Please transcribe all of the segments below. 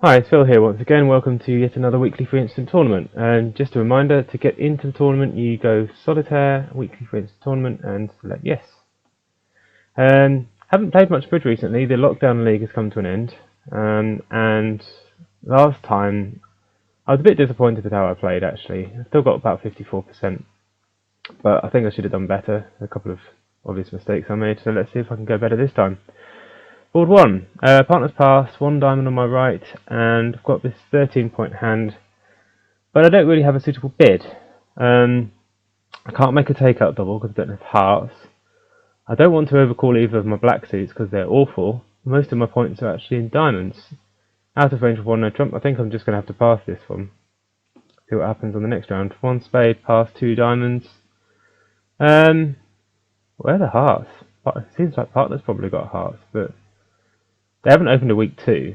Hi, it's Phil here once again. Welcome to yet another weekly free instant tournament. And just a reminder, to get into the tournament you go solitaire, weekly free instant tournament, and select yes. Haven't played much bridge recently. The lockdown league has come to an end, and last time I was a bit disappointed with how I played. Actually, I still got about 54%, but I think I should have done better. A couple of obvious mistakes I made, so let's see if I can go better this time. Board 1, partner's pass, 1 diamond on my right, and I've got this 13-point hand, but I don't really have a suitable bid. I can't make a takeout double because I don't have hearts. I don't want to overcall either of my black suits because they're awful. Most of my points are actually in diamonds. Out of range of 1 no trump. I think I'm just going to have to pass this one. See what happens on the next round. 1 spade, pass 2 diamonds. Where are the hearts? It seems like partner's probably got hearts, but they haven't opened a week 2,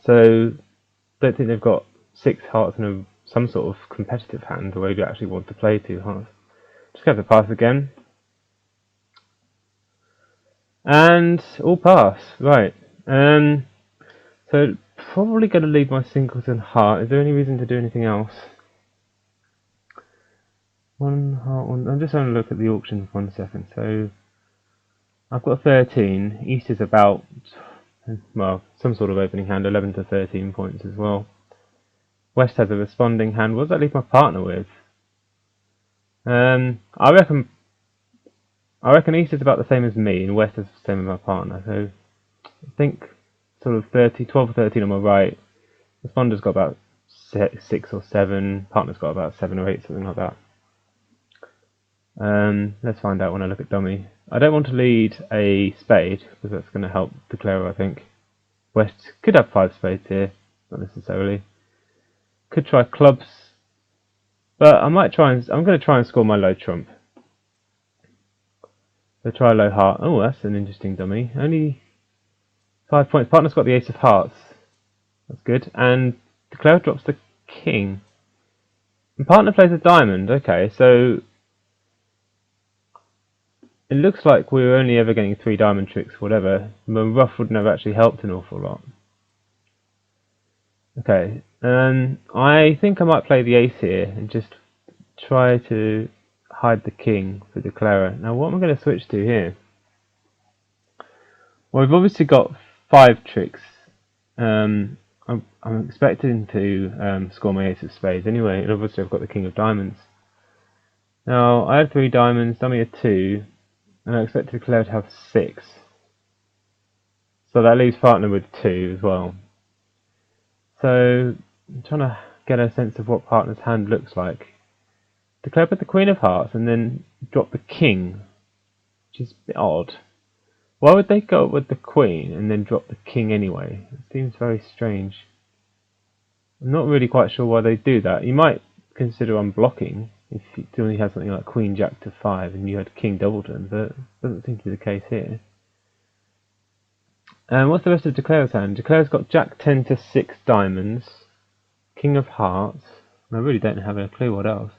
so don't think they've got 6 hearts in some sort of competitive hand where you actually want to play 2 hearts. Just have to pass again. And all pass, right. So probably going to leave my singleton heart. Is there any reason to do anything else? 1 heart, 1. I'm just having a look at the auction for 1 second. So I've got 13. East is about, well, some sort of opening hand, 11 to 13 points as well. West has a responding hand. What does that leave my partner with? I reckon East is about the same as me, and West is the same as my partner. So I think sort of 12 or 13 on my right. Responder's got about 6 or 7. Partner's got about 7 or 8, something like that. Let's find out when I look at dummy. I don't want to lead a spade because that's going to help declare, I think. West could have 5 spades here, not necessarily. Could try clubs, but I might try and I'm going to try and score my low trump. So try low heart. Oh, that's an interesting dummy. Only 5 points. Partner's got the ace of hearts. That's good. And declare drops the king. And partner plays a diamond. Okay, so it looks like we were only ever getting 3 diamond tricks, whatever. The rough wouldn't have actually helped an awful lot. Okay, I think I might play the ace here and just try to hide the king for declarer. Now, what am I going to switch to here? Well, we've obviously got 5 tricks. I'm expecting to score my ace of spades anyway, and obviously I've got the king of diamonds. Now, I had 3 diamonds, dummy a 2, and I expect the declarer to have 6. So that leaves partner with 2 as well. So I'm trying to get a sense of what partner's hand looks like. Declare with the queen of hearts and then drop the king, which is a bit odd. Why would they go with the queen and then drop the king anyway? It seems very strange. I'm not really quite sure why they do that. You might consider unblocking if you only had something like queen jack to 5 and you had king doubleton, but it doesn't seem to be the case here. And what's the rest of Declare's hand? Declare's got jack 10 to 6 diamonds, king of hearts, and I really don't have a clue what else.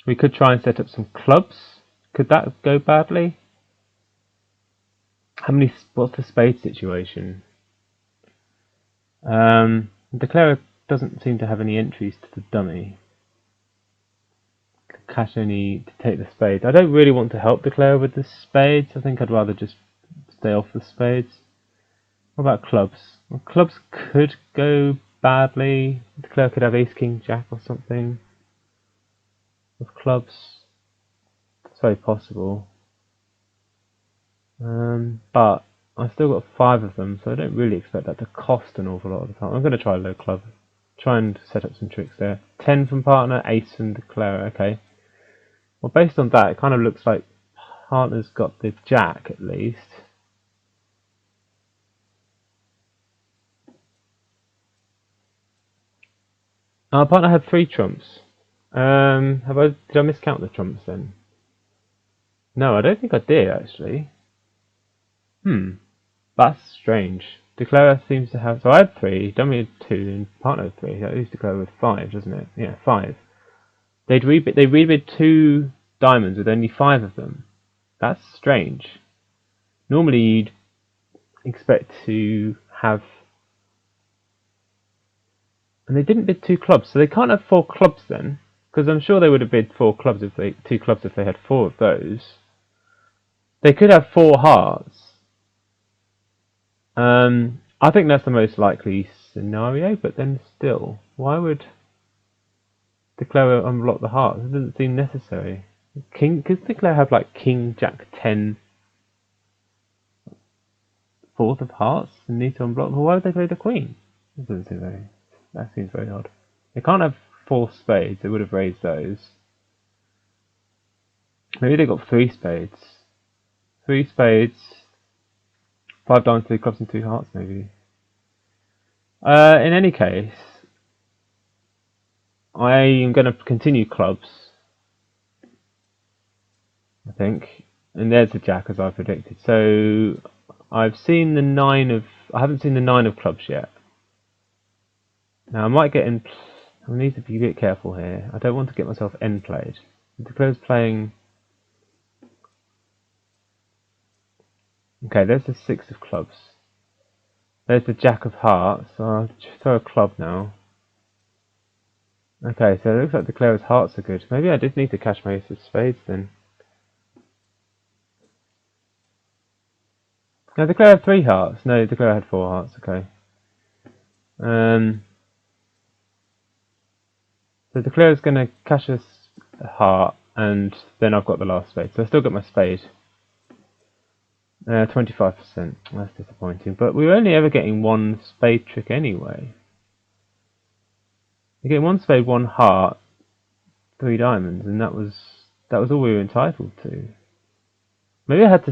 We could try and set up some clubs. Could that go badly? What's the spade situation? Declarer doesn't seem to have any entries to the dummy. Cash only to take the spades. I don't really want to help Declarer with the spades. I think I'd rather just stay off the spades. What about clubs? Well, clubs could go badly. Declarer could have ace king jack or something. With clubs, it's very possible. But I've still got 5 of them, so I don't really expect that to cost an awful lot of the time. I'm going to try low club. Try and set up some tricks there. 10 from partner, ace from declarer. Okay. Well, based on that, it kind of looks like partner's got the jack at least. Our partner had 3 trumps. Did I miscount the trumps then? No, I don't think I did actually. That's strange. Declarer seems to have. So I had 3, dummy had 2, and partner had 3. That leaves declarer with 5, doesn't it? Yeah, 5. They rebid 2 diamonds with only 5 of them. That's strange. Normally you'd expect to have And they didn't bid 2 clubs, so they can't have 4 clubs then. Because I'm sure they would have bid 4 clubs if they 2 clubs if they had 4 of those. They could have 4 hearts. I think that's the most likely scenario, but then still, why would Declare unblock the hearts? It doesn't seem necessary. King, could Declare have like King, Jack, 10, fourth of hearts and need to unblock? Well, why would they play the Queen? That doesn't seem very. That seems very odd. They can't have 4 spades. They would have raised those. Maybe they got 3 spades. 3 spades, 5 diamonds, 3 clubs, and 2 hearts. Maybe. In any case, I am going to continue clubs. I think, and there's the Jack as I predicted. So I've seen the 9 of. I haven't seen the 9 of clubs yet. Now I might get in. I need to be a bit careful here. I don't want to get myself end played. Declare's playing. Okay, there's the 6 of clubs. There's the Jack of hearts. So I'll just throw a club now. Okay, so it looks like Declare's hearts are good. Maybe I did need to cash my ace of spades then. No, Declare had 3 hearts. No, Declare had 4 hearts. Okay. So Declare's going to cash a heart, and then I've got the last spade. So I still got my spade. 25%. That's disappointing. But we were only ever getting 1 spade trick anyway. You're getting 1 spade, 1 heart, 3 diamonds, and that was all we were entitled to. Maybe I had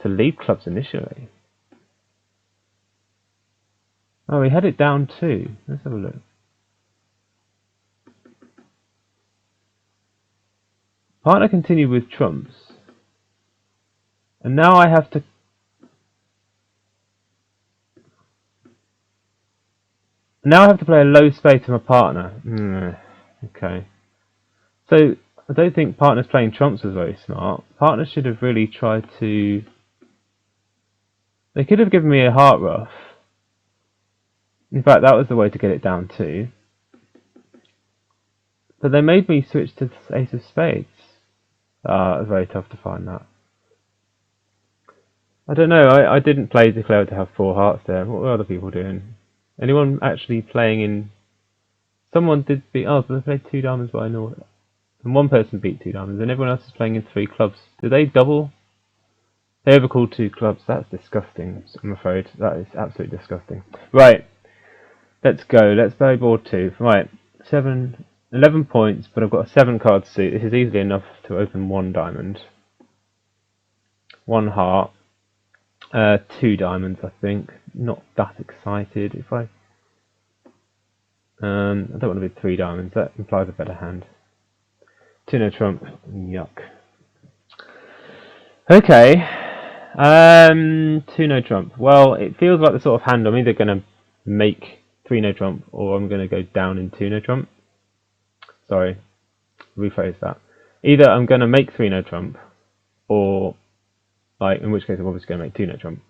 to lead clubs initially. Oh, we had it down too. Let's have a look. Partner continued with trumps. And now I have to... Now I have to play a low spade to my partner. Okay. So, I don't think partner's playing trumps was very smart. Partner should have really tried to... They could have given me a heart ruff. In fact, that was the way to get it down too. But they made me switch to ace of spades. It was very tough to find that. I don't know, I didn't play Declare to have 4 hearts there. What were other people doing? Anyone actually playing in... Someone did beat... Oh, they played 2 diamonds by North. And 1 person beat 2 diamonds, and everyone else is playing in 3 clubs. Did they double? They overcalled 2 clubs. That's disgusting, I'm afraid. That is absolutely disgusting. Right. Let's go. Let's play board 2. Right. 11 points, but I've got a 7 card suit. This is easily enough to open 1 diamond. 1 heart. 2 diamonds, I think. Not that excited. If I don't want to be 3 diamonds. That implies a better hand. 2 no trump. Yuck. Okay. 2 no trump. Well, it feels like the sort of hand I'm either going to make 3 no trump or I'm going to go down in 2 no trump. Sorry. Rephrase that. Either I'm going to make 3 no trump or, like, in which case I'm obviously going to make 2 no trump.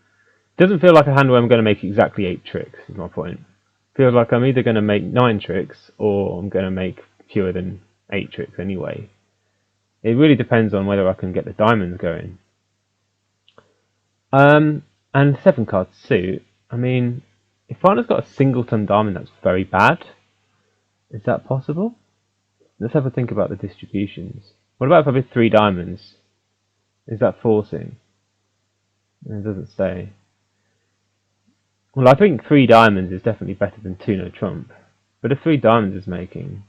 It doesn't feel like a hand where I'm going to make exactly 8 tricks, is my point. It feels like I'm either going to make 9 tricks or I'm going to make fewer than 8 tricks anyway. It really depends on whether I can get the diamonds going. And 7 card suit. I mean, if partner's got a singleton diamond, that's very bad. Is that possible? Let's have a think about the distributions. What about if I bid 3 diamonds? Is that forcing? It doesn't say. Well, I think 3 diamonds is definitely better than 2 no trump. But if 3 diamonds is making,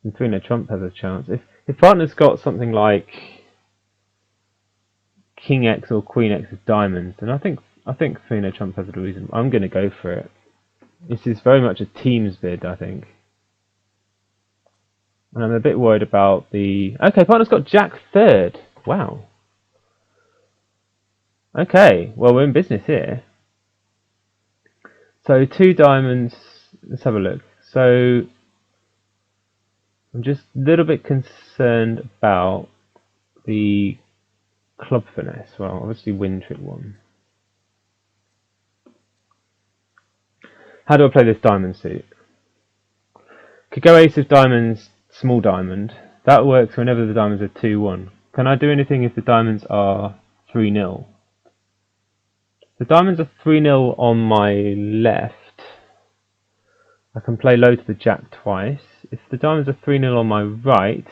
then 3 no trump has a chance. If partner's got something like King X or Queen X of diamonds, then I think 3 no trump has a reason. I'm going to go for it. This is very much a team's bid, I think. And I'm a bit worried about the... Okay, partner's got Jack third. Wow. Okay, well, we're in business here. So 2 diamonds. Let's have a look. So I'm just a little bit concerned about the club finesse. Well, obviously win trick 1. How do I play this diamond suit? Could go ace of diamonds, small diamond. That works whenever the diamonds are 2-1. Can I do anything if the diamonds are 3-0? The diamonds are 3-0 on my left. I can play low to the jack twice. If the diamonds are 3-0 on my right,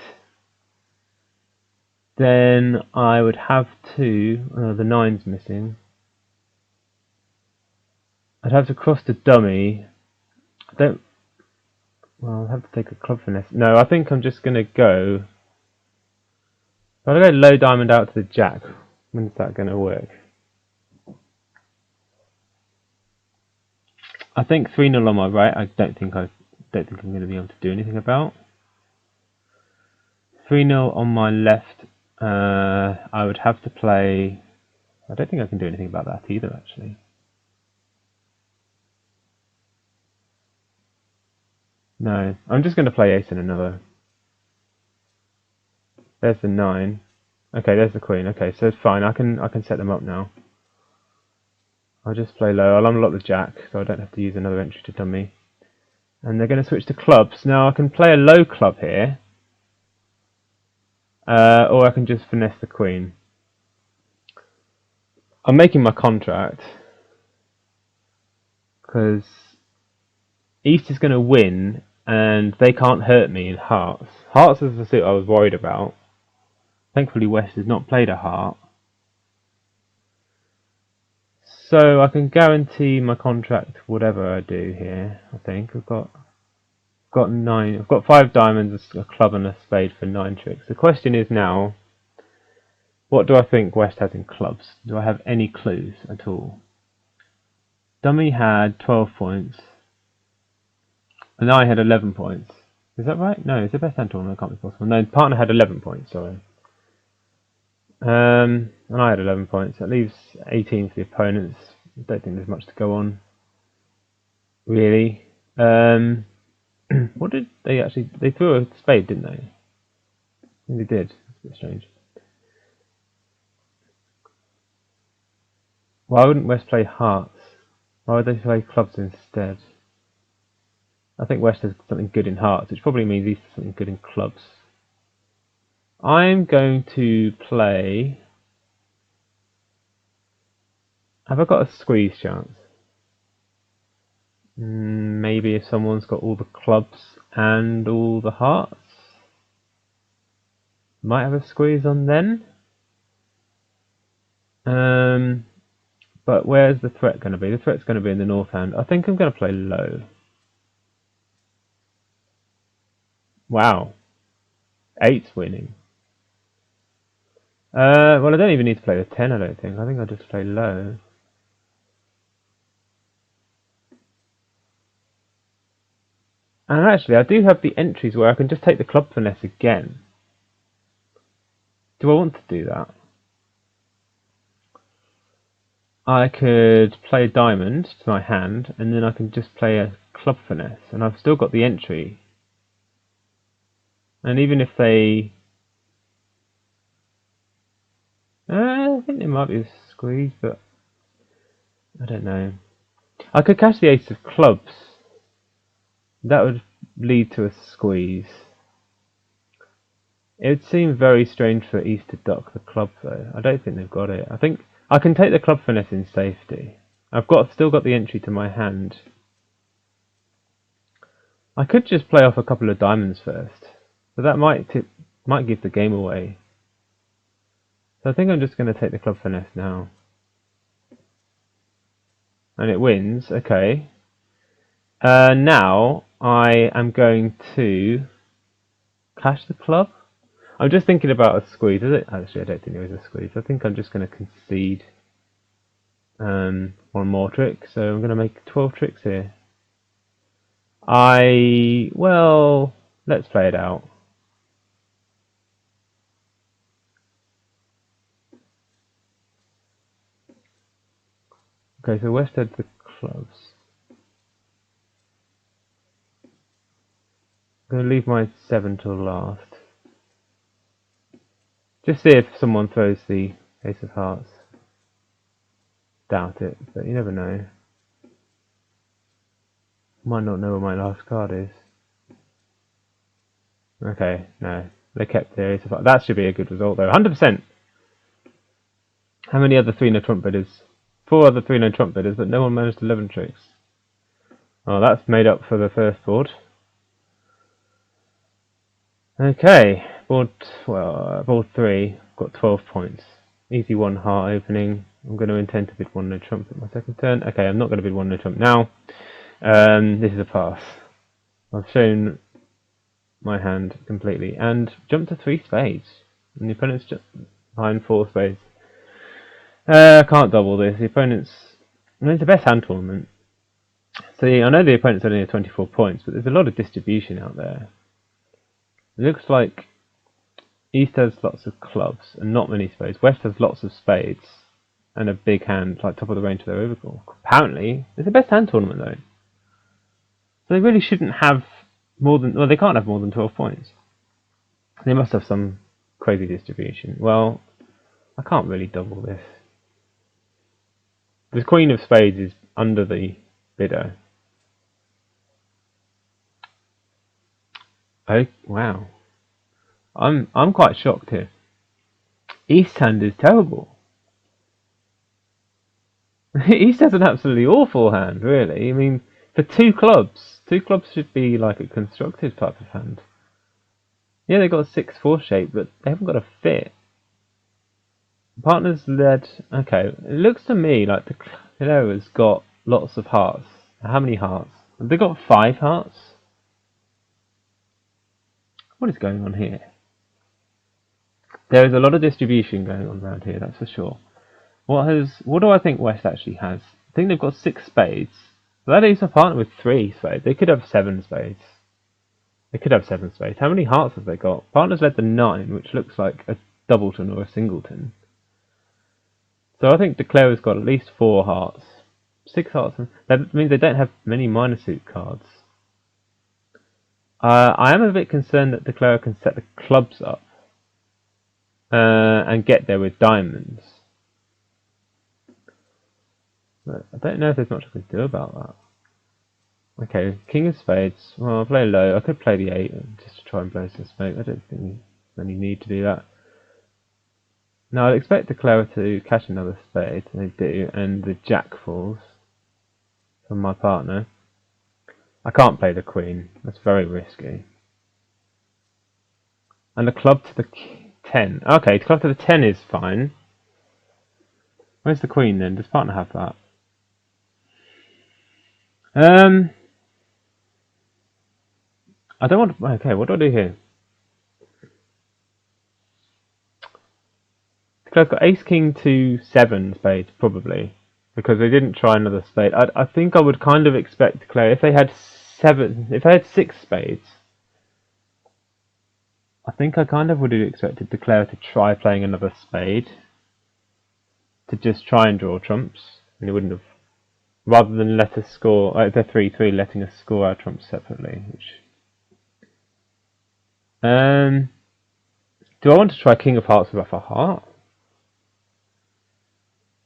then I would have to... the 9's missing. I'd have to cross the dummy. I don't... Well, I'll have to take a club finesse. No, I think I'm just going to go... I'll go low diamond out to the jack. When's that going to work? I think 3-0 on my right. I don't think I'm going to be able to do anything about. 3-0 on my left. I would have to play. I don't think I can do anything about that either, actually. No, I'm just going to play ace and another. There's the 9. Okay, there's the queen. Okay, so it's fine. I can set them up now. I'll just play low. I'll unlock the jack, so I don't have to use another entry to dummy. And they're going to switch to clubs. Now I can play a low club here, or I can just finesse the queen. I'm making my contract because East is going to win, and they can't hurt me in hearts. Hearts is the suit I was worried about. Thankfully, West has not played a heart. So I can guarantee my contract whatever I do here. I think I've got 9. I've got 5 diamonds, a club, and a spade for 9 tricks. The question is now, what do I think West has in clubs? Do I have any clues at all? Dummy had 12 points, and I had 11 points. Is that right? No, it's the best hand tournament. It can't be possible. No, partner had 11 points. Sorry. And I had 11 points. That leaves 18 for the opponents. I don't think there's much to go on, really. What did they actually... They threw a spade, didn't they? I think they did. It's a bit strange. Why wouldn't West play hearts? Why would they play clubs instead? I think West has something good in hearts, which probably means East has something good in clubs. I'm going to play... Have I got a squeeze chance? Maybe if someone's got all the clubs and all the hearts. Might have a squeeze on then. But where's the threat going to be? The threat's going to be in the north hand. I think I'm going to play low. Wow. 8's winning. Well, I don't even need to play the 10, I don't think. I think I'll just play low. And actually, I do have the entries where I can just take the club finesse again. Do I want to do that? I could play a diamond to my hand, and then I can just play a club finesse, and I've still got the entry. And even if they... I think there might be a squeeze, but I don't know. I could catch the ace of clubs. That would lead to a squeeze. It would seem very strange for East to duck the club, though. I don't think they've got it. I think I can take the club finesse in safety. I've still got the entry to my hand. I could just play off a couple of diamonds first, but that might give the game away. So I think I'm just going to take the club finesse now. And it wins, okay. Now I am going to cash the club. I'm just thinking about a squeeze. Is it? Actually, I don't think there is a squeeze. I think I'm just going to concede one more trick. So I'm going to make 12 tricks here. Well, let's play it out. Okay, so West had the clubs. I'm going to leave my 7 till last. Just see if someone throws the ace of hearts. Doubt it, but you never know. Might not know what my last card is. Okay, no. They kept their ace of hearts. That should be a good result though. 100%! How many other 3-no trump bidders? 4 other 3-no trump bidders, but no one managed 11 tricks. Oh, that's made up for the first board. Okay, board 3, got 12 points. Easy 1 heart opening. I'm going to intend to bid 1-no trump at my second turn. Okay, I'm not going to bid 1-no trump now. This is a pass. I've shown my hand completely and jumped to 3 spades. And the opponent's just behind 4 spades. I can't double this. The opponent's... I mean, it's the best hand tournament. See, I know the opponent's only at 24 points, but there's a lot of distribution out there. It looks like East has lots of clubs and not many spades. West has lots of spades and a big hand, like top of the range for their overcall. Apparently, it's the best hand tournament though. So they really shouldn't have more than... Well, they can't have more than 12 points. They must have some crazy distribution. Well, I can't really double this. The Queen of Spades is under the bidder. Oh, wow. I'm quite shocked here. East hand is terrible. East has an absolutely awful hand, really. I mean, for 2 clubs should be like a constructive type of hand. Yeah, they've got a 6-4 shape, but they haven't got a fit. Partners led... Okay, it looks to me like the Clero's got lots of hearts. How many hearts? Have they got 5 hearts? What is going on here? There is a lot of distribution going on around here, that's for sure. What do I think West actually has? I think they've got 6 spades. That is a partner with 3 spades. They could have 7 spades. They could have 7 spades. How many hearts have they got? Partners led the 9, which looks like a doubleton or a singleton. So I think Declare has got at least 4 hearts. 6 hearts. That means they don't have many minor suit cards. I am a bit concerned that Declare can set the clubs up and get there with diamonds. But I don't know if there's much I can do about that. Okay, King of Spades. Well, I'll play low. I could play the 8 just to try and blow some smoke. I don't think there's any need to do that. Now, I'd expect Declare to cash another spade. They do, and the Jack falls from my partner. I can't play the Queen. That's very risky. And the club to the 10. Okay, the club to the 10 is fine. Where's the Queen then? Does partner have that? I don't want to... Okay, what do I do here? I've got Ace King to 7 spades, probably. Because they didn't try another spade. I think I would kind of expect Declare if they had 6 spades. I think I kind of would have expected Declare to try playing another spade. To just try and draw trumps. And he wouldn't have... Rather than let us score... Like they're 3-3, letting us score our trumps separately. Which... do I want to try King of Hearts with a heart?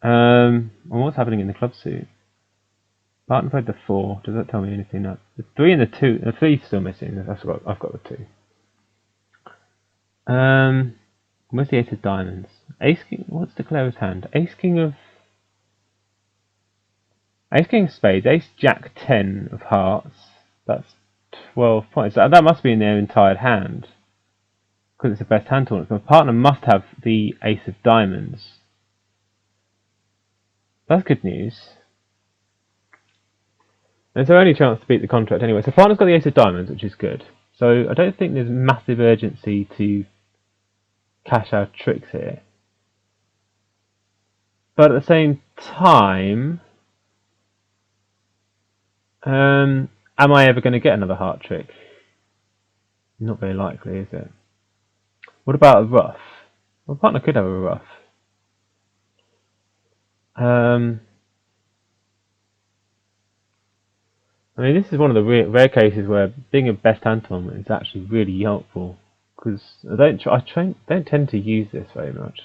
Well, what's happening in the club suit? Partner played the 4. Does that tell me anything? No. The 3 and the 2. The 3's still missing. I've got the 2. Where's the Ace of Diamonds? Ace King. What's Declare's hand? Ace King of Spades. Ace Jack 10 of Hearts. That's 12 points. That must be in their entire hand because it's the best hand tournament. My partner must have the Ace of Diamonds. That's good news. It's their only chance to beat the contract anyway. So partner's got the Ace of Diamonds, which is good. So I don't think there's massive urgency to cash our tricks here. But at the same time, am I ever going to get another heart trick? Not very likely, is it? What about a ruff? Well, partner could have a ruff. I mean, this is one of the rare cases where being a best hand tournament is actually really helpful because I don't tend to use this very much.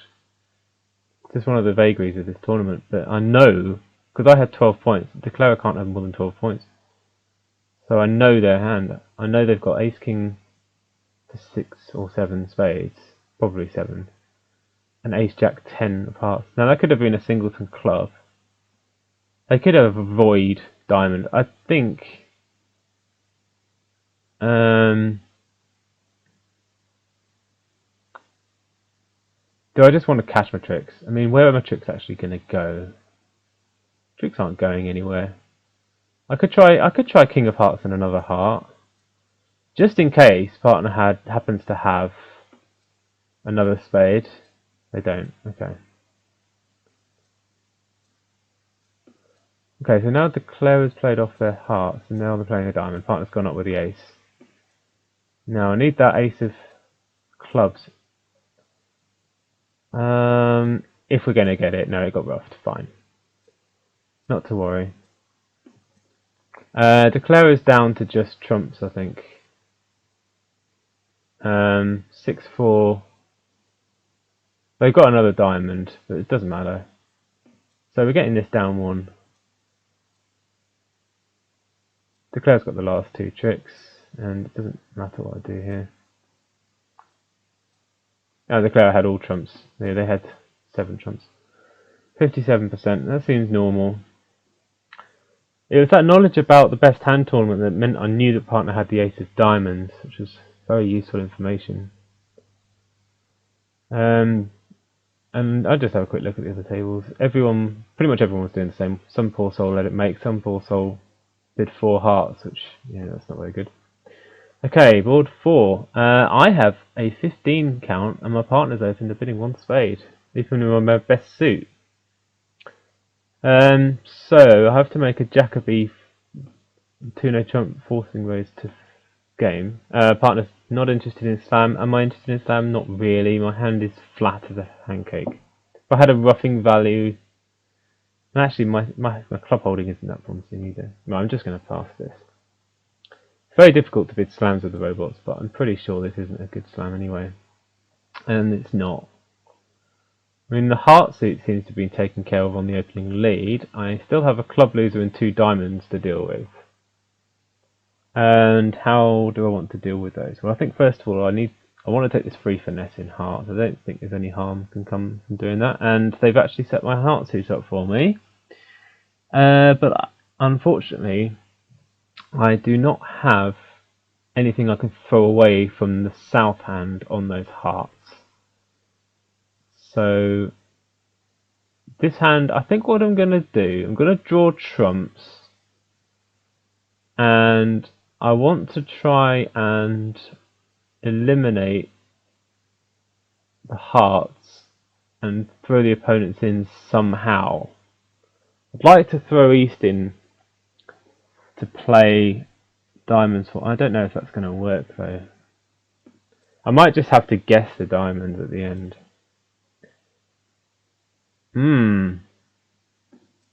It's just one of the vagaries of this tournament. But I know because I had 12 points. Declare can't have more than 12 points. So I know their hand. I know they've got ace king to 6 or 7 spades, probably 7, and ace jack 10 of hearts. Now that could have been a singleton club. They could have a void diamond. I think. Do I just want to cash my tricks? I mean, where are my tricks actually going to go? Tricks aren't going anywhere. I could try king of hearts and another heart, just in case partner happens to have another spade. They don't. Okay. Okay, so now the declarers played off their hearts, and now they're playing a diamond. Partner's gone up with the ace. Now I need that ace of clubs. If we're going to get it. No, it got roughed. Fine. Not to worry. Declarer's down to just trumps, I think. 6-4. They've got another diamond, but it doesn't matter. So we're getting this down 1. Declare's got the last 2 tricks, and it doesn't matter what I do here. Oh, Declare had all trumps. Yeah, they had 7 trumps. 57%, that seems normal. It was that knowledge about the best hand tournament that meant I knew that partner had the ace of diamonds, which was very useful information. And I'll just have a quick look at the other tables. Pretty much everyone was doing the same. Some poor soul let it make, some poor soul did 4 hearts, which, yeah, that's not very good. Okay, board 4. I have a 15 count, and my partner's opened a bidding 1 spade, even with my best suit. So I have to make a Jacoby 2-no trump forcing raise to game. Partner's not interested in slam. Am I interested in slam? Not really. My hand is flat as a pancake. If I had a roughing value, actually my club holding isn't that promising either. No, I'm just going to pass this. It's very difficult to bid slams with the robots, but I'm pretty sure this isn't a good slam anyway. And it's not. I mean, the heart suit seems to have been taken care of on the opening lead. I still have a club loser and 2 diamonds to deal with. And how do I want to deal with those? Well, I think first of all I want to take this free finesse in hearts. I don't think there's any harm can come from doing that. And they've actually set my heart suit up for me. But unfortunately, I do not have anything I can throw away from the south hand on those hearts. So this hand, I think what I'm going to do, I'm going to draw trumps, and I want to try and eliminate the hearts and throw the opponents in somehow. I'd like to throw East in to play diamonds for. I don't know if that's going to work though. I might just have to guess the diamonds at the end.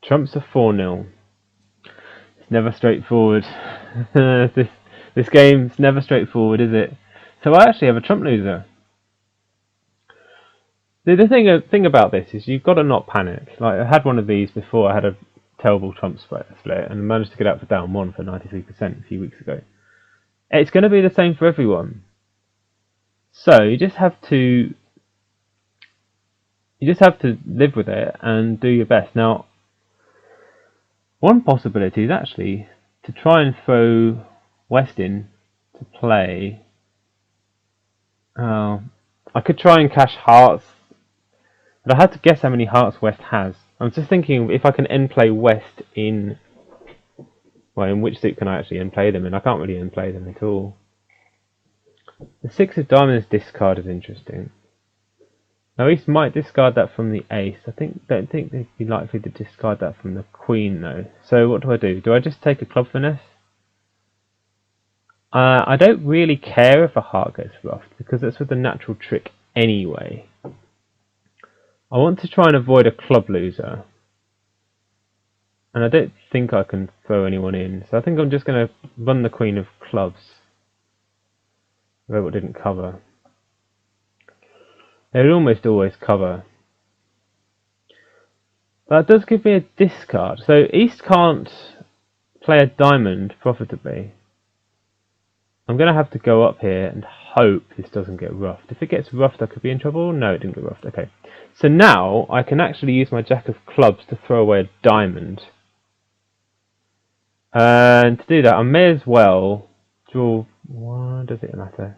Trumps are 4-0. It's never straightforward. This game's never straightforward, is it? So I actually have a trump loser. The thing about this is you've got to not panic. Like I had one of these before. I had a terrible trump split and managed to get out for down 1 for 93% a few weeks ago. It's going to be the same for everyone. So you just have to live with it and do your best. Now, one possibility is actually to try and throw West in to play. I could try and cash hearts, but I had to guess how many hearts West has. I'm just thinking if I can end play West in. Well, in which suit can I actually end play them in? I can't really end play them at all. The 6 of diamonds discard is interesting. Now East might discard that from the ace. Don't think they'd be likely to discard that from the queen though. So what do? Do I just take a club finesse? I don't really care if a heart gets roughed because that's with a natural trick anyway. I want to try and avoid a club loser. And I don't think I can throw anyone in. So I think I'm just going to run the queen of clubs. The robot didn't cover. They would almost always cover. That does give me a discard. So East can't play a diamond profitably. I'm going to have to go up here and hope this doesn't get roughed. If it gets roughed, I could be in trouble. No, it didn't get roughed. Okay. So now I can actually use my jack of clubs to throw away a diamond. And to do that, I may as well draw. Why does it matter?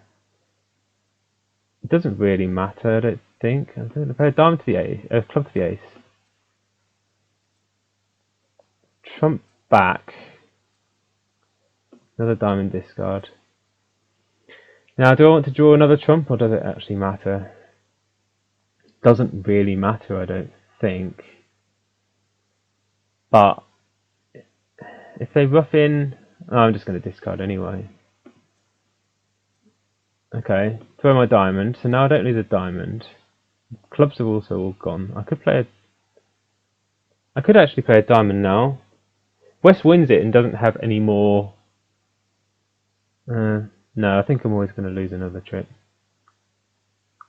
It doesn't really matter, I don't think. I'm going to play a diamond to the ace, club to the ace. Trump back. Another diamond discard. Now, do I want to draw another trump, or does it actually matter? Doesn't really matter, I don't think. But if they rough in, oh, I'm just going to discard anyway. Okay, throw my diamond. So now I don't lose a diamond. Clubs are also all gone. I could actually play a diamond now. West wins it and doesn't have any more. No, I think I'm always going to lose another trick.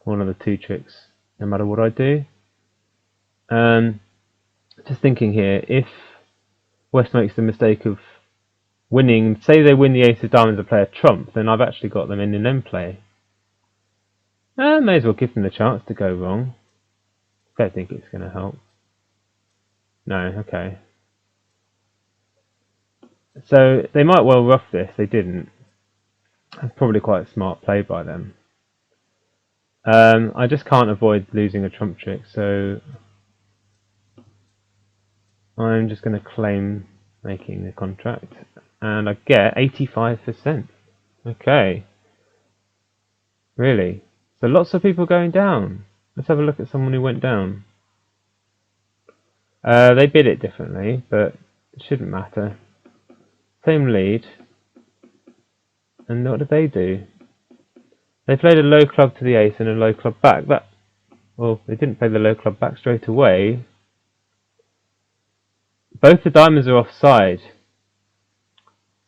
One of the two tricks, no matter what I do. Just thinking here, if West makes the mistake of winning, say they win the ace of diamonds and play a trump, then I've actually got them in an end play. May as well give them the chance to go wrong. Don't think it's going to help. No, okay. So they might well rough this, they didn't. That's probably quite a smart play by them. I just can't avoid losing a trump trick, so I'm just going to claim making the contract, and I get 85%. Okay. Really? So lots of people going down. Let's have a look at someone who went down. They bid it differently, but it shouldn't matter. Same lead. And what did they do? They played a low club to the ace and a low club back. Well, they didn't play the low club back straight away. Both the diamonds are offside.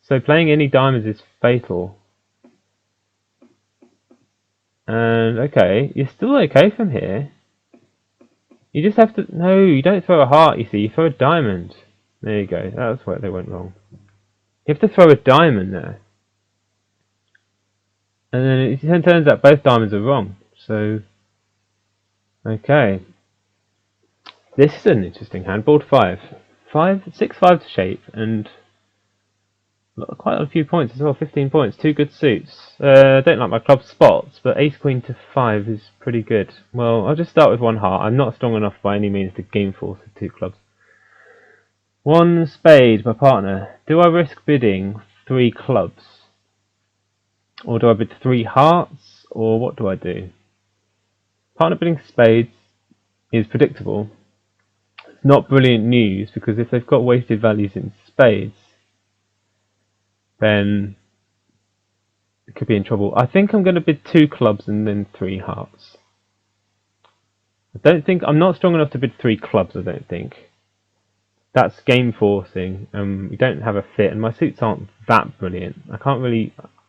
So playing any diamonds is fatal. And okay, you're still okay from here. You just have to... No, you don't throw a heart, you see. You throw a diamond. There you go. That's where they went wrong. You have to throw a diamond there. And then it turns out both diamonds are wrong. So, okay. This is an interesting hand. Board 5. 6-5 to shape, and quite a few points as well. 15 points. 2 good suits. I don't like my club spots, but ace queen to 5 is pretty good. Well, I'll just start with 1 heart. I'm not strong enough by any means to game force with 2 clubs. 1 spade, my partner. Do I risk bidding 3 clubs? Or do I bid 3 hearts? Or what do I do? Partner bidding spades is predictable. It's not brilliant news, because if they've got wasted values in spades, then it could be in trouble. I think I'm going to bid 2 clubs and then 3 hearts. I'm not strong enough to bid 3 clubs, I don't think. That's game forcing, we don't have a fit, and my suits aren't that brilliant.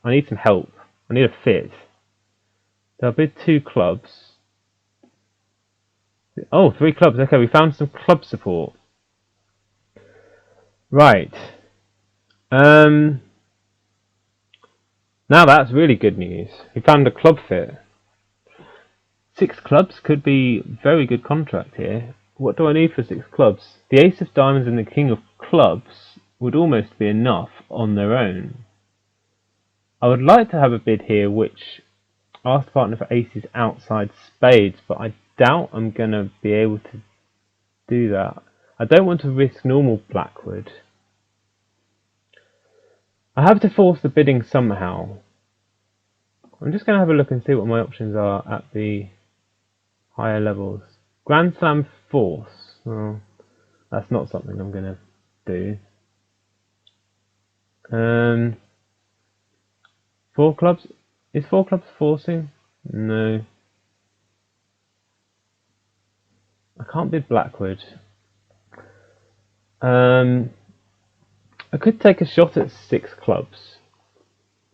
I need some help. I need a fit. So I'll bid 2 clubs. Oh, 3 clubs. Okay, we found some club support. Right. Now that's really good news. We found a club fit. 6 clubs could be very good contract here. What do I need for 6 clubs? The ace of diamonds and the king of clubs would almost be enough on their own. I would like to have a bid here which asks partner for aces outside spades, but I doubt I'm going to be able to do that. I don't want to risk normal blackwood. I have to force the bidding somehow. I'm just going to have a look and see what my options are at the higher levels. Grand Slam force. Well, that's not something I'm going to do. 4 clubs? Is 4 clubs forcing? No. I can't bid blackwood. I could take a shot at 6 clubs.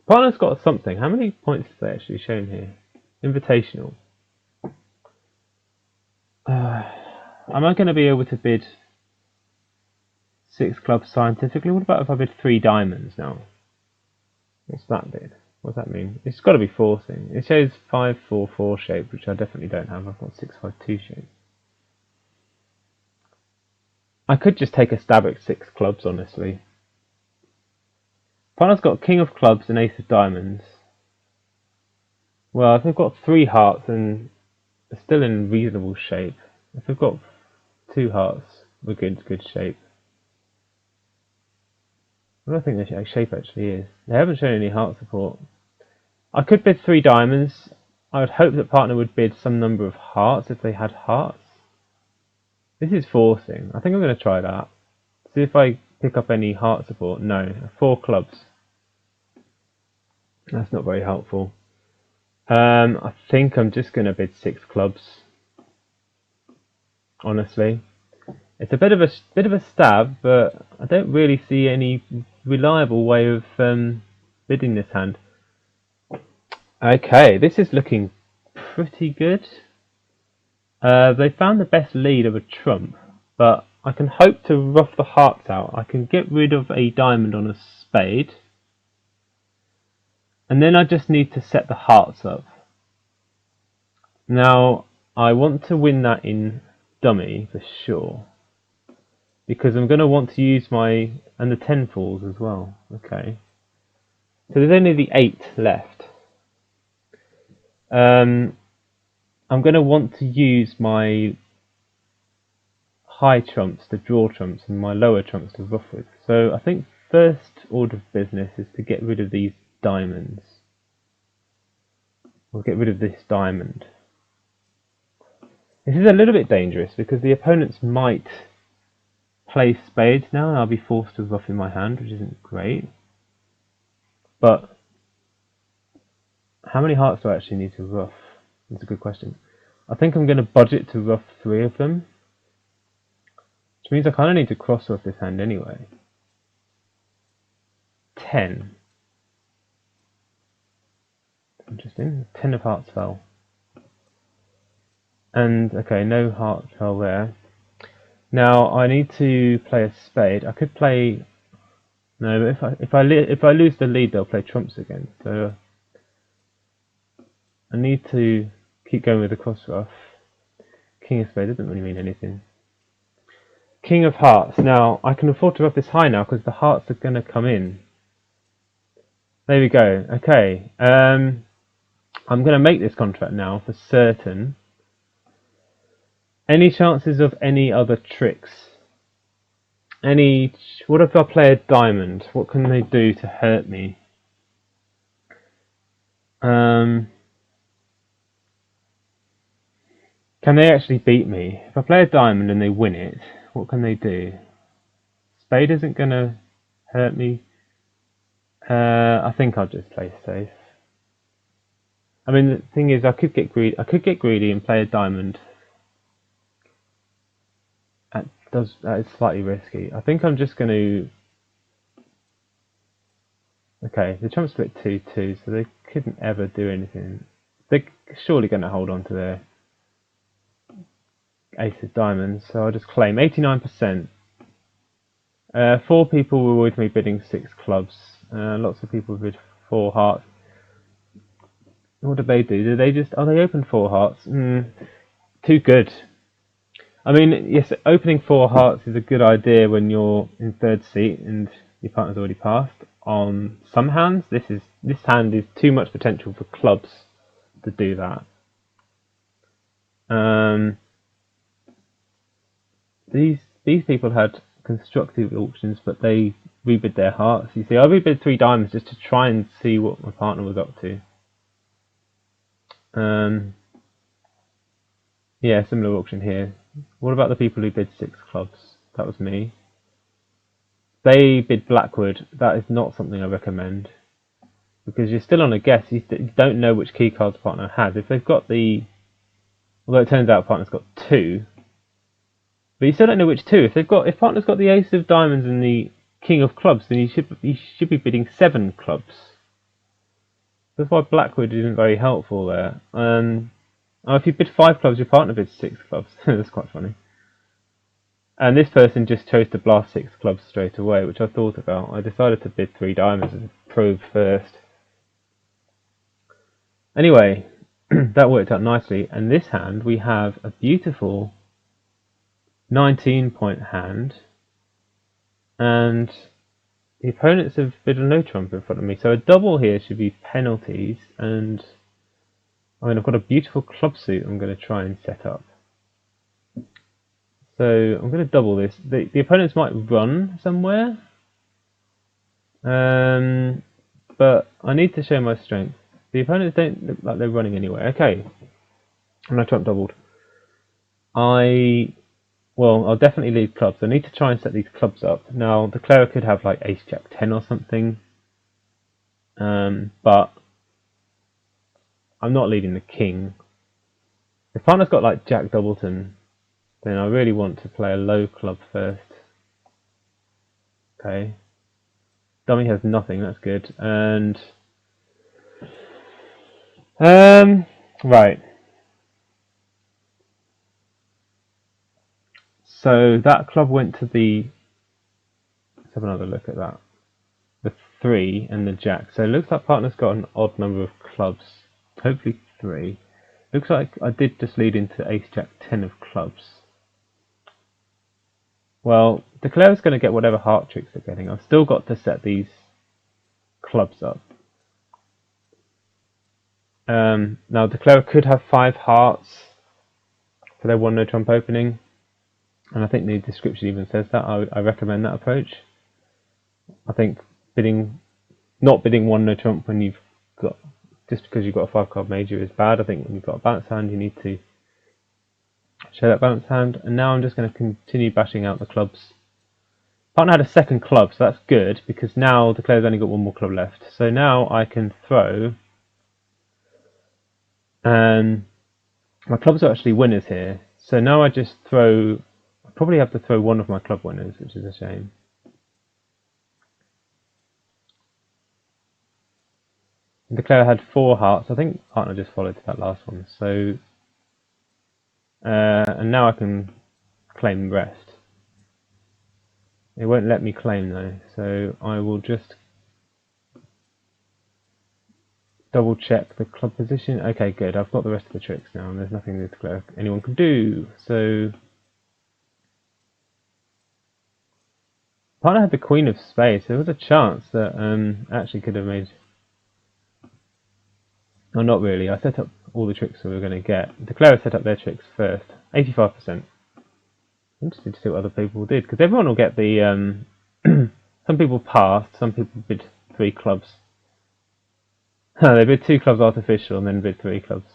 Partner's got something. How many points are they actually shown here? Invitational. Am I going to be able to bid 6 clubs scientifically? What about if I bid 3 diamonds now? What's that bid? What's that mean? It's got to be forcing. It shows 5-4-4 shape, which I definitely don't have. I've got 6-5-2 shape. I could just take a stab at 6 clubs, honestly. Partner's got king of clubs and ace of diamonds. Well, if they've got 3 hearts, then they're still in reasonable shape. If they've got 2 hearts, we're good shape. I don't think their shape actually is. They haven't shown any heart support. I could bid 3 diamonds. I would hope that partner would bid some number of hearts if they had hearts. This is forcing. I think I'm going to try that. See if I pick up any heart support. No, 4 clubs. That's not very helpful. I think I'm just going to bid 6 clubs. Honestly, it's a bit of a stab, but I don't really see any reliable way of bidding this hand. Okay, this is looking pretty good. They found the best lead of a trump, but I can hope to rough the hearts out. I can get rid of a diamond on a spade, and then I just need to set the hearts up. Now, I want to win that in dummy for sure, because I'm going to want to use and the 10 falls as well. Okay, so there's only the 8 left. I'm going to want to use my high trumps to draw trumps and my lower trumps to ruff with. So I think first order of business is to get rid of these diamonds. We'll get rid of this diamond. This is a little bit dangerous because the opponents might play spades now and I'll be forced to ruff in my hand, which isn't great. But how many hearts do I actually need to ruff? That's a good question. I think I'm going to budget to ruff 3 of them, which means I kind of need to cross ruff this hand anyway. 10. Interesting. 10 of hearts fell. And okay, no heart fell there. Now I need to play a spade. I could play. No, but if I lose the lead, they'll play trumps again. So I need to keep going with the cross ruff. King of spade doesn't really mean anything. King of hearts. Now I can afford to ruff this high now because the hearts are going to come in. There we go. Okay. I'm going to make this contract now for certain. Any chances of any other tricks? What if I play a diamond? What can they do to hurt me? Can they actually beat me? If I play a diamond and they win it, what can they do? Spade isn't going to hurt me. I think I'll just play safe. I mean, the thing is, I could get greedy and play a diamond. That is slightly risky. I think I'm just going to. Okay, the trump split 2-2, so they couldn't ever do anything. They're surely going to hold on to their ace of diamonds, so I'll just claim 89%. 4 people were with me bidding 6 clubs. Lots of people bid 4 hearts. What did they do? Did they just? Oh, they opened 4 hearts. Too good. I mean, yes, opening 4 hearts is a good idea when you're in 3rd seat and your partner's already passed. On some hands, this hand is too much potential for clubs to do that. These people had constructive auctions, but they rebid their hearts. You see, I rebid 3 diamonds just to try and see what my partner was up to. Yeah, similar auction here. What about the people who bid 6 clubs? That was me. They bid Blackwood. That is not something I recommend, because you're still on a guess. You don't know which key cards partner has. If they've got although it turns out partner's got 2, but you still don't know which 2. If partner's got the ace of diamonds and the king of clubs, then you should be bidding 7 clubs. That's why Blackwood isn't very helpful there. If you bid 5 clubs, your partner bids 6 clubs. That's quite funny. And this person just chose to blast 6 clubs straight away, which I thought about. I decided to bid 3 diamonds and probe first. Anyway, that worked out nicely. And this hand, we have a beautiful 19-point hand, and the opponents have bid a no trump in front of me. So a double here should be penalties, and I mean, I've got a beautiful club suit I'm going to try and set up. So I'm going to double this. The opponents might run somewhere, but I need to show my strength. The opponents don't look like they're running anywhere. Okay, and I trump doubled. I'll definitely lead clubs. I need to try and set these clubs up. Now, the player could have like ace jack 10 or something, but I'm not leading the king. If partner's got like jack doubleton, then I really want to play a low club first. Okay. Dummy has nothing, that's good. And right. So that club went to the, let's have another look at that. The 3 and the jack. So it looks like partner's got an odd number of clubs. Hopefully 3. Looks like I did just lead into ace jack 10 of clubs. Well, Declare's going to get whatever heart tricks they're getting. I've still got to set these clubs up. Now, Declare could have 5 hearts for their 1 no trump opening, and I think the description even says that. I recommend that approach. I think not bidding 1 no trump when you've got, just because you've got a 5 card major is bad. I think when you've got a balanced hand, you need to show that balanced hand. And now I'm just going to continue bashing out the clubs. Partner had a second club, so that's good, because now Declare's only got 1 more club left. So now I can throw. My clubs are actually winners here, so now I just throw. I probably have to throw 1 of my club winners, which is a shame. Declare had 4 hearts. I think partner just followed to that last one. So, and now I can claim the rest. It won't let me claim though, so I will just double check the club position. Okay, good. I've got the rest of the tricks now, and there's nothing that anyone can do. So, partner had the queen of spades. There was a chance that actually could have made. Oh, not really. I set up all the tricks we were going to get. Declare set up their tricks first. 85%. Interested to see what other people did, because everyone will get the. Some people passed. Some people bid 3 clubs. They bid 2 clubs artificial and then bid 3 clubs.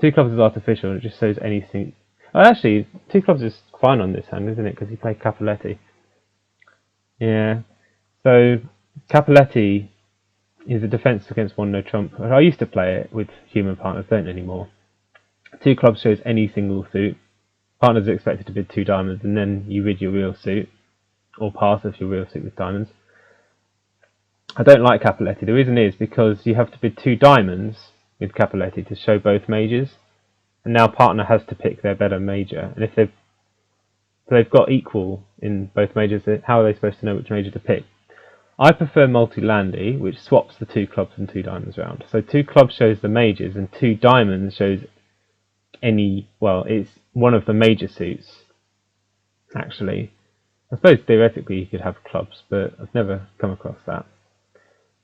2 clubs is artificial and it just shows anything. Oh, actually, 2 clubs is fine on this hand, isn't it? Because you play Capoletti. Yeah. So Capoletti is a defense against 1 no trump. I used to play it with human partners, don't anymore. 2 clubs shows any single suit. Partners are expected to bid 2 diamonds, and then you bid your real suit, or pass if your real suit with diamonds. I don't like Capoletti. The reason is because you have to bid 2 diamonds with Capoletti to show both majors, and now partner has to pick their better major. And if they've got equal in both majors, how are they supposed to know which major to pick? I prefer multi-landy, which swaps the 2 clubs and 2 diamonds around. So 2 clubs shows the majors, and 2 diamonds shows it's one of the major suits, actually. I suppose theoretically you could have clubs, but I've never come across that.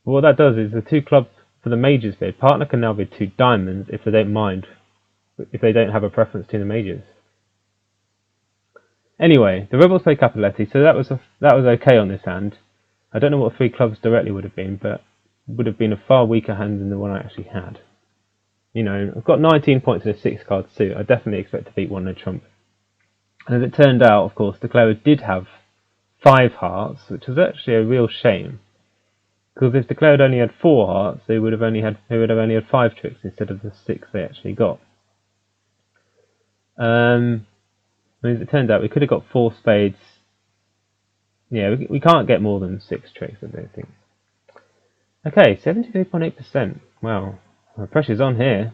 But what that does is the 2 club for the majors bid, partner can now bid 2 diamonds if they don't mind, if they don't have a preference to the majors. Anyway, the rebels play Capoletti, so that was okay on this hand. I don't know what 3 clubs directly would have been, but it would have been a far weaker hand than the one I actually had. You know, I've got 19 points in a 6 card suit. I definitely expect to beat 1 no trump. And as it turned out, of course, Declare did have 5 hearts, which was actually a real shame. Because if Declare only had 4 hearts, they would have only had 5 tricks instead of the 6 they actually got. As it turned out, we could have got 4 spades. Yeah, we can't get more than 6 tricks, I don't think. Okay, 73.8%. Wow, the pressure's on here.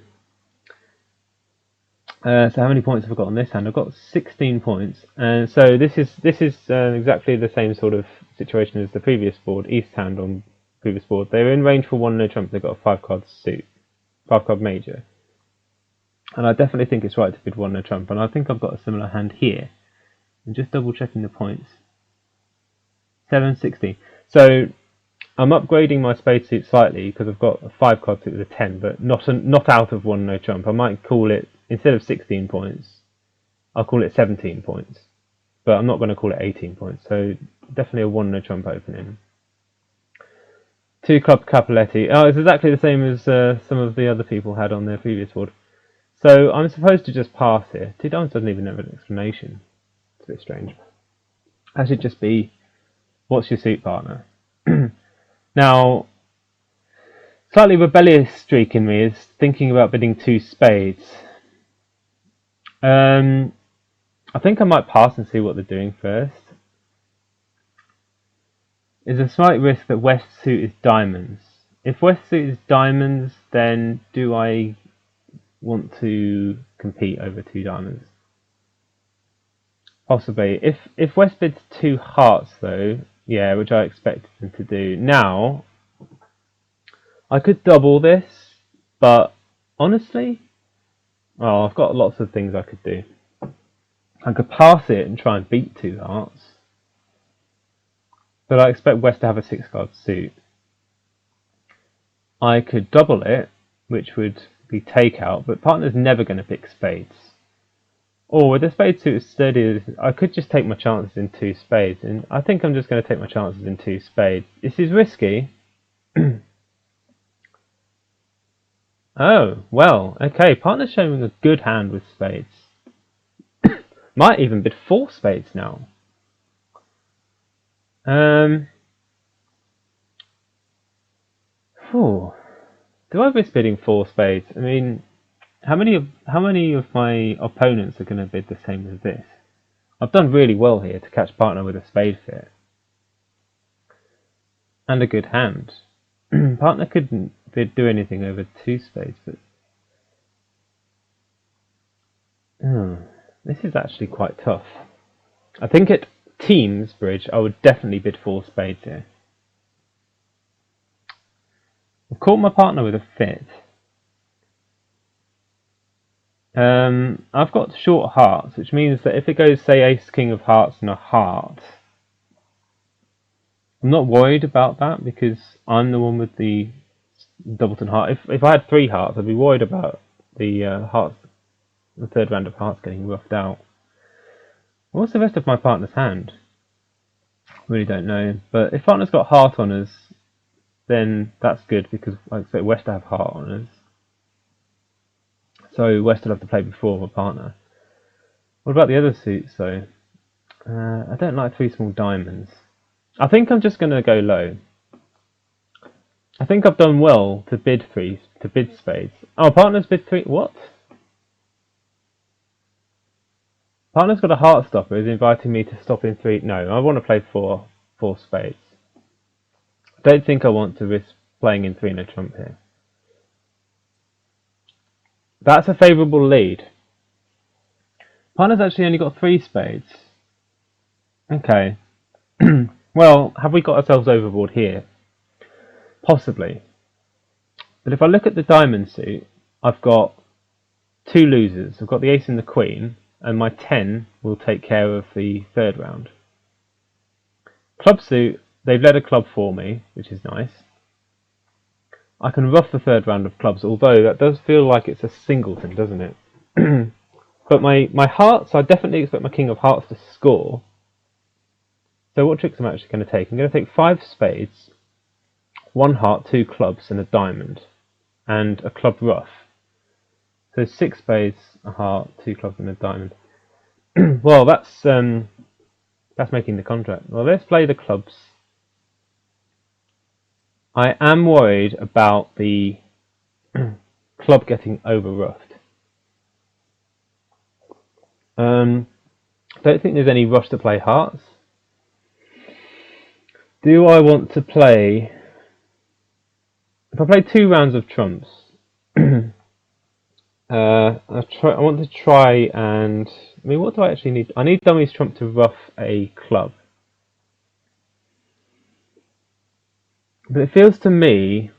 So how many points have I got on this hand? I've got 16 points, and so this is exactly the same sort of situation as the previous board, East hand on previous board. They were in range for 1 no trump. They got a 5 card suit, 5 card major. And I definitely think it's right to bid 1 no trump, and I think I've got a similar hand here. I'm just double checking the points. 760. So I'm upgrading my spade suit slightly because I've got a 5 card suit with a 10, but not out of 1 no trump. I might call it, instead of 16 points, I'll call it 17 points. But I'm not going to call it 18 points. So definitely a 1 no trump opening. 2 club Capoletti. Oh, it's exactly the same as some of the other people had on their previous board. So I'm supposed to just pass here. 2 diamonds doesn't even have an explanation. It's a bit strange. That should just be, what's your suit, partner? Now, slightly rebellious streak in me is thinking about bidding 2 spades. I think I might pass and see what they're doing first. There's a slight risk that West suit is diamonds. If West suit is diamonds, then do I want to compete over 2 diamonds? Possibly. If West bids 2 hearts though, yeah, which I expected them to do. Now, I could double this, but honestly, well, I've got lots of things I could do. I could pass it and try and beat 2 hearts, but I expect West to have a 6 card suit. I could double it, which would be takeout, but partner's never going to pick spades. Or with a spade suit as sturdy, I could just take my chances in 2 spades, and I think I'm just going to take my chances in 2 spades. This is risky. Oh, well, okay, partner's showing a good hand with spades. Might even bid 4 spades now. Do I risk bidding 4 spades? I mean, how many of my opponents are going to bid the same as this? I've done really well here to catch partner with a spade fit. And a good hand. Partner couldn't do anything over 2 spades, but this is actually quite tough. I think at teams bridge I would definitely bid 4 spades here. I've caught my partner with a fit. I've got short hearts, which means that if it goes, say, ace king of hearts and a heart, I'm not worried about that because I'm the one with the doubleton heart. If I had 3 hearts, I'd be worried about the hearts, the 3rd round of hearts getting roughed out. What's the rest of my partner's hand? Really don't know. But if partner's got heart on us, then that's good because I expect West to have heart on us. So West will have to play before my partner. What about the other suits though? I don't like 3 small diamonds. I think I'm just going to go low. I think I've done well to bid spades. Oh, partner's bid 3. What? Partner's got a heart stopper. Is inviting me to stop in 3. No, I want to play 4 spades. I don't think I want to risk playing in 3 no trump here. That's a favourable lead. Partner's actually only got 3 spades. Okay. Well, have we got ourselves overboard here? Possibly. But if I look at the diamond suit, I've got 2 losers. I've got the ace and the queen, and my 10 will take care of the 3rd round. Club suit, they've led a club for me, which is nice. I can ruff the 3rd round of clubs, although that does feel like it's a singleton, doesn't it? But my hearts, I definitely expect my king of hearts to score. So what tricks am I actually going to take? I'm going to take 5 spades, 1 heart, 2 clubs, and a diamond, and a club ruff. So 6 spades, a heart, 2 clubs, and a diamond. Well, that's making the contract. Well, let's play the clubs. I am worried about the club getting over-ruffed. I don't think there's any rush to play hearts. Do I want to play... If I play 2 rounds of trumps, I want to try and... I mean, what do I actually need? I need dummies trump to ruff a club. But it feels to me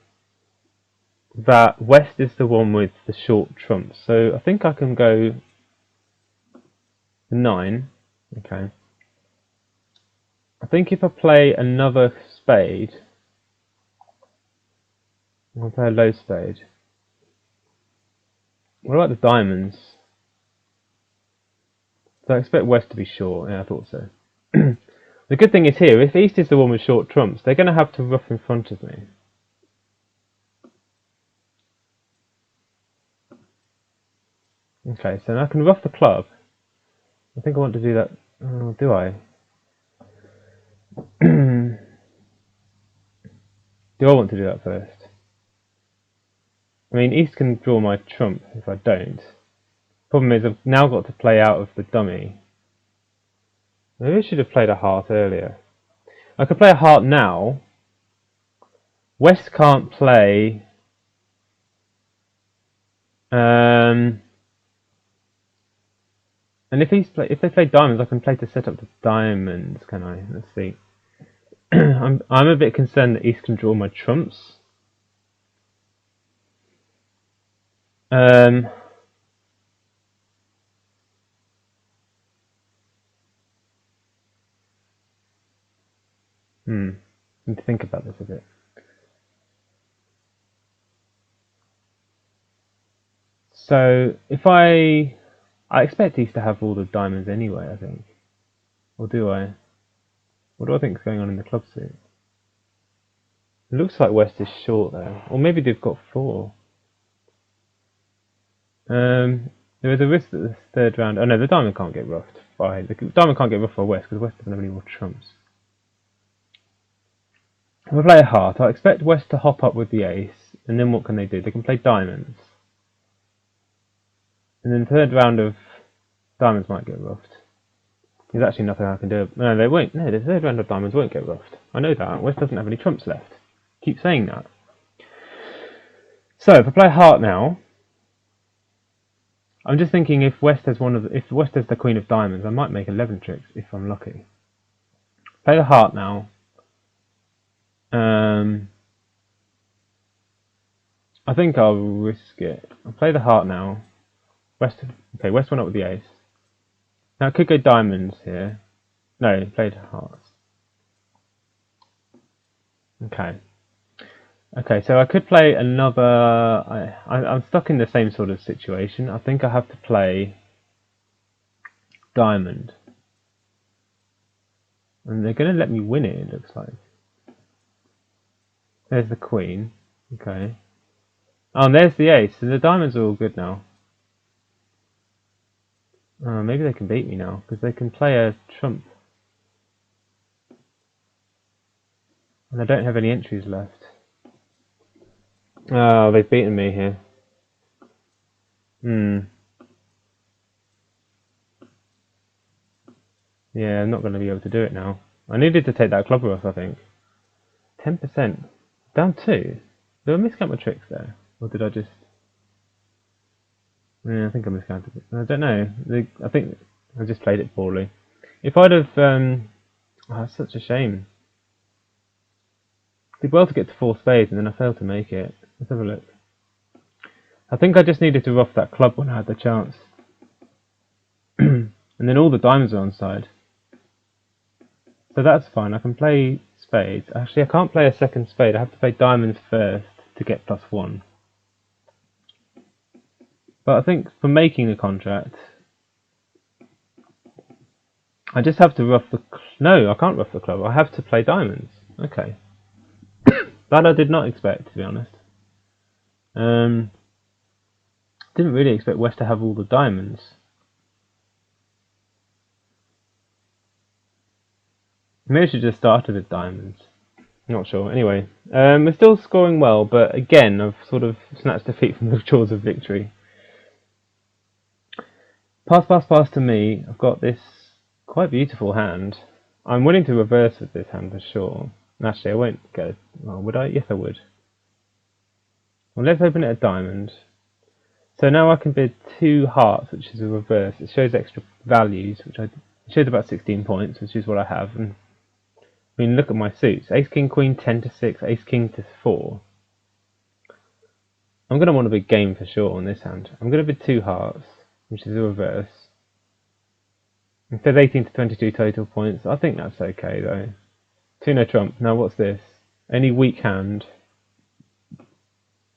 that West is the one with the short trumps. So I think I can go 9. Okay. I think if I play another spade, I'll play a low spade. What about the diamonds? So I expect West to be short. Yeah, I thought so. The good thing is here, if East is the one with short trumps, they're going to have to ruff in front of me. Okay, so now I can ruff the club. I think I want to do that. Oh, do I? Do I want to do that first? I mean, East can draw my trump if I don't. Problem is, I've now got to play out of the dummy. Maybe I should have played a heart earlier. I could play a heart now. West can't play. And if they play diamonds, I can play to set up the diamonds. Can I? Let's see. I'm a bit concerned that East can draw my trumps. Hmm. I need to think about this a bit. So if I expect East to have all the diamonds anyway, I think. Or do I? What do I think is going on in the club suit? It looks like West is short though. Or maybe they've got 4. There is a risk that the third round... Oh no, the diamond can't get ruffed. The diamond can't get ruffed by West because West doesn't have any more trumps. If I play a heart, I expect West to hop up with the ace. And then what can they do? They can play diamonds. And then the third round of diamonds might get ruffed. There's actually nothing I can do. No, they won't. No, the third round of diamonds won't get ruffed. I know that. West doesn't have any trumps left. Keep saying that. So if I play heart now, I'm just thinking if West has the queen of diamonds, I might make 11 tricks if I'm lucky. Play the heart now. I think I'll risk it. I'll play the heart now. West went up with the ace. Now I could go diamonds here. No, he played hearts. Okay, so I could play another... I'm stuck in the same sort of situation. I think I have to play diamond. And they're going to let me win it looks like. There's the queen. Okay. Oh, and there's the ace. So the diamonds are all good now. Maybe they can beat me now, because they can play a trump. And I don't have any entries left. Oh, they've beaten me here. Yeah, I'm not going to be able to do it now. I needed to take that club off, I think. 10%. Down 2? Did I miscount my tricks there? Or did I just... Yeah, I think I miscounted it. I don't know. I think I just played it poorly. If I'd have... Oh, that's such a shame. I did well to get to 4 spades and then I failed to make it. Let's have a look. I think I just needed to ruff that club when I had the chance. And then all the diamonds are on side. So that's fine. I can play spades. Actually, I can't play a second spade. I have to play diamonds first to get +1. But I think for making the contract, I just have to ruff the... No, I can't ruff the club. I have to play diamonds. Okay. That I did not expect, to be honest. Didn't really expect West to have all the diamonds. Maybe I should just started with diamonds. Not sure. Anyway, we're still scoring well, but again, I've sort of snatched defeat from the jaws of victory. Pass to me. I've got this quite beautiful hand. I'm willing to reverse with this hand for sure. Actually, I won't go. Oh, would I? Yes, I would. Well, let's open it a diamond. So now I can bid 2 hearts, which is a reverse. It shows extra values, it shows about 16 points, which is what I have. And I mean, look at my suits: Ace, King, Queen, 10 to 6, Ace, King to 4. I'm going to want a big game for sure on this hand. I'm going to bid 2 hearts, which is the reverse. It says 18 to 22 total points. I think that's okay though. 2 no trump. Now what's this? Any weak hand.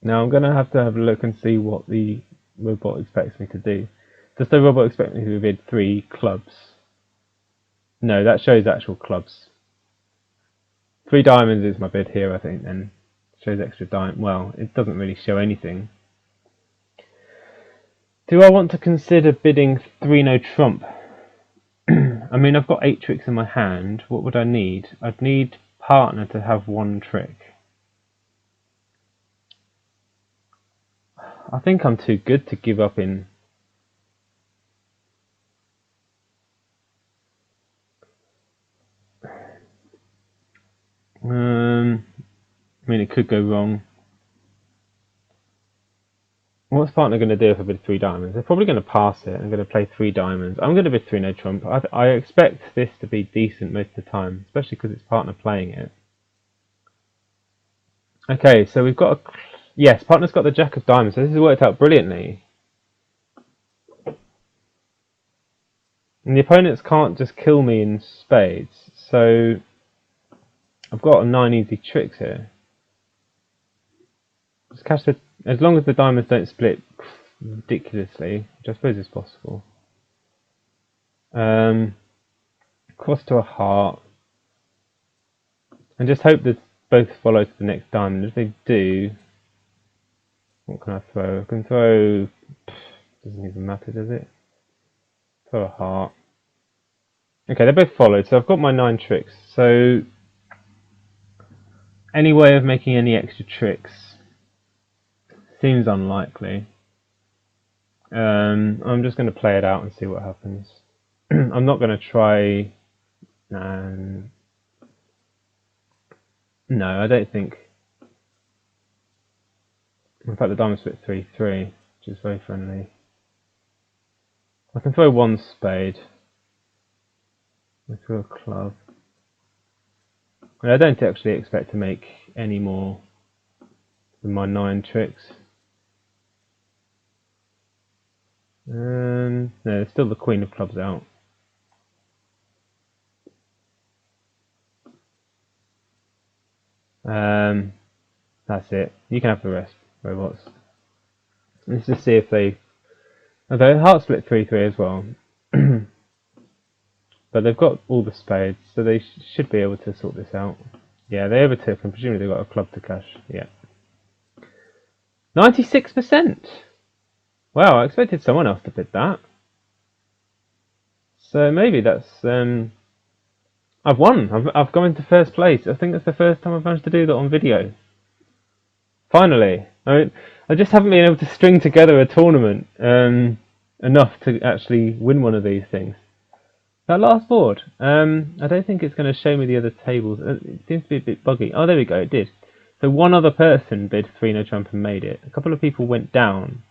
Now I'm going to have a look and see what the robot expects me to do. Does the robot expect me to bid 3 clubs? No, that shows actual clubs. 3 diamonds is my bid here, I think, then. Shows extra diamond. Well, it doesn't really show anything. Do I want to consider bidding 3 no trump? I mean, I've got 8 tricks in my hand. What would I need? I'd need partner to have 1 trick. I think I'm too good to give up in... I mean, it could go wrong. What's partner going to do if I bid 3 diamonds? They're probably going to pass it. I'm going to play 3 diamonds. I'm going to bid 3 no trump. I expect this to be decent most of the time, especially because it's partner playing it. Okay, so we've got a... Yes, partner's got the jack of diamonds, so this has worked out brilliantly. And the opponents can't just kill me in spades, so I've got 9 easy tricks here. Just catch the... As long as the diamonds don't split ridiculously, which I suppose is possible. Cross to a heart. And just hope that both follow to the next diamond. If they do, what can I throw? I can throw... Doesn't even matter, does it? Throw a heart. Okay, they're both followed, so I've got my 9 tricks. So, any way of making any extra tricks seems unlikely. I'm just going to play it out and see what happens. I'm not going to try... No, I don't think... In fact, the diamond split 3-3, which is very friendly. I can throw 1 spade. I throw a club. I don't actually expect to make any more than my 9 tricks. No, there's still the queen of clubs out. That's it. You can have the rest, robots. Let's just see if they... Although heart split 3-3 as well. But they've got all the spades, so they should be able to sort this out. Yeah, they overtook, and presumably they've got a club to cash. Yeah. 96%! Wow, I expected someone else to bid that. So maybe that's... I've won! I've gone into first place. I think that's the first time I've managed to do that on video. Finally! I mean, I just haven't been able to string together a tournament enough to actually win one of these things. That last board, I don't think it's going to show me the other tables. It seems to be a bit buggy. Oh, there we go, it did. So one other person bid 3 no trump and made it. A couple of people went down.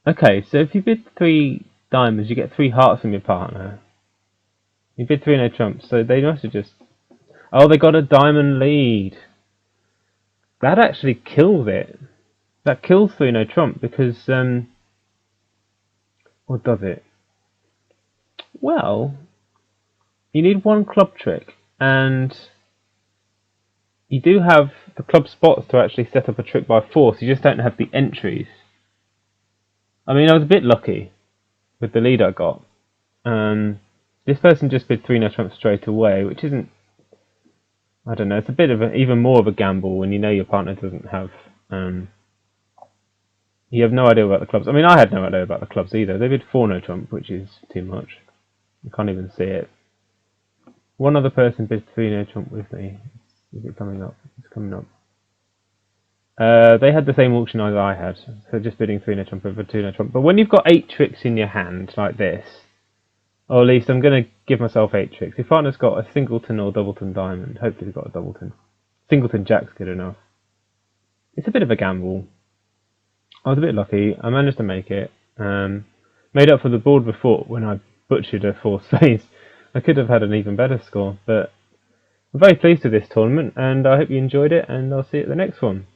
Okay, so if you bid 3 diamonds, you get 3 hearts from your partner. You bid 3 no trump, so they must have just... Oh, they got a diamond lead. That actually kills it. That kills 3 no trump because... Or does it? Well, you need 1 club trick, and you do have the club spots to actually set up a trick by force. You just don't have the entries. I mean, I was a bit lucky with the lead I got. This person just bid 3 no trump straight away, which isn't... I don't know, it's a bit of even more of a gamble when you know your partner doesn't have... You have no idea about the clubs. I mean, I had no idea about the clubs either. They bid 4 no trump, which is too much. You can't even see it. One other person bid 3 no trump with me. Is it coming up? It's coming up. They had the same auction as I had, so just bidding 3 no trump over 2 no trump. But when you've got 8 tricks in your hand, like this, or at least I'm going to give myself 8 tricks. If partner's got a singleton or doubleton diamond, hopefully he's got a doubleton. Singleton jack's good enough. It's a bit of a gamble. I was a bit lucky. I managed to make it. Made up for the board before when I butchered a 4 spades. I could have had an even better score, but I'm very pleased with this tournament, and I hope you enjoyed it, and I'll see you at the next one.